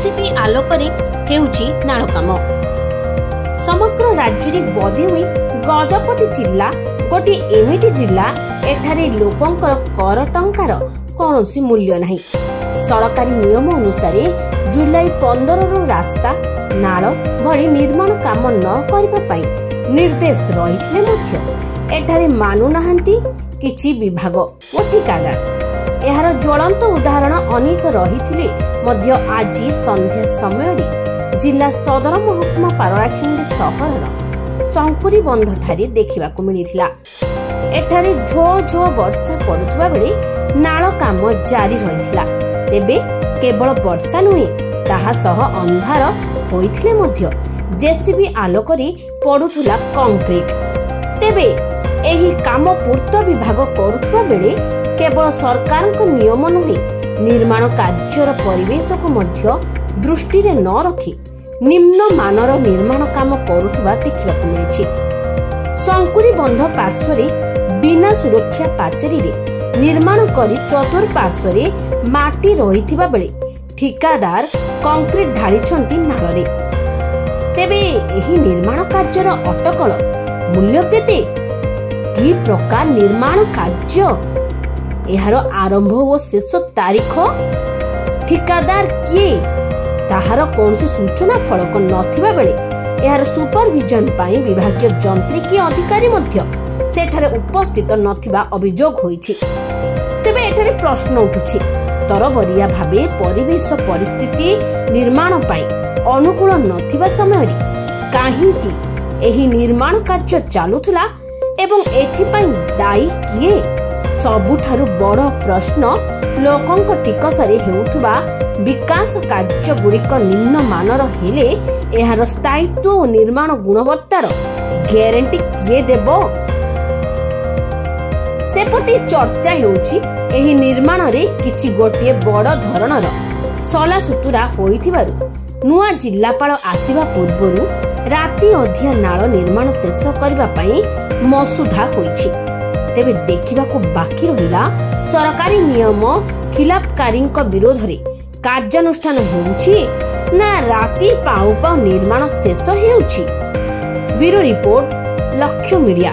JCB आलोकरे हेउची नाळ काम। समग्र राज्य रे बधे हुई गजपति जिला गोटे एमिटी जिला एठारे लोकंकर कर टंकार कौनसी मूल्य नहीं। सरकारी नियम अनुसार जुलाई 15 रु रास्ता नाल भली निर्माण काम न करबा पई निर्देश रहिथिले मध्य एठारे मानु नाहंती किछि विभाग ओ ठिकादार। एहार ज्वलंत उदाहरण अनेक रहिथिले मध्य आज संध्या समय जिला सदर महकुमा पारलाखेमुंडी सहरर शंकुरी बंध ठारे देखिबाकू मिलिथिला। एठारे झो झो वर्षा पड़ुथबा बेले नाळ काम जारी रहिथिला। तेबे केवल वर्षा नुहे ताहा सह अंधार होइथिले मध्य जेसीबी आलोकरी पड़ुथुला कंक्रीट। तेबे एही काम पूर्त विभाग करुथबा बेले केवल सरकारक नियम नुहे निर्माण कार्यर परिवेश को मध्य दृष्टि रे न रखी निम्न मानर निर्माण काम करुथबा देखिबाकू मिलिछि। शंकुरी बंध पार्श्वरे बिना सुरक्षा पाचेरी रे निर्माण करी चतुर्पार्श्व रे माटी रहिथिबा बेले ठिकादार कंक्रीट ढालिछंती नाळरे। तेबे एही निर्माण कार्यर अटकल मूल्य केते, की प्रकार निर्माण कार्य, एहार आरंभ ओ शेष तारीख, ठिकादार किए ताहार कौनसी सूचना फलक नथिबा बेले एहार सुपरविजन पाई विभागीय जंत्रिकी अधिकारी मध्य सेठारे उपस्थित नथिबा अभियोग होइछि। तेबे एठारे प्रश्न उठुछि, तरबरिया भाबे परिवेश परिस्थिति निर्माण पाई अनुकूल नथिबा समय काहींकि एही निर्माण कार्य चालुथुला एवं एथिपाई दायी किए? सबुठारु बड़ प्रश्न लोकंक टिकसरे हेउथुबा विकास कार्य गुड़िक निम्न मानर हेले एहार स्थायित्व और निर्माण गुणवत्तार ग्यारंटी किए देबो? सेपटे चर्चा हेउछि एही निर्माण रे किछि गोटे बड़ धरणर सला सुतुरा होइथिबारु नुआ जिल्लापाल आसीबा पूर्वरु राति अधिया नाळ निर्माण शेष करबा पई मसुधा होइछि। तेबे देखिबाकू बाकी रहिला सरकारी नियम खिलाफकारीଙ୍କ विरोधरे कार्यानुष्ठान हेउछि ना राति पाउ पाउ निर्माण शेष हेउछि। ब्यूरो रिपोर्ट, लक्ष्य मीडिया।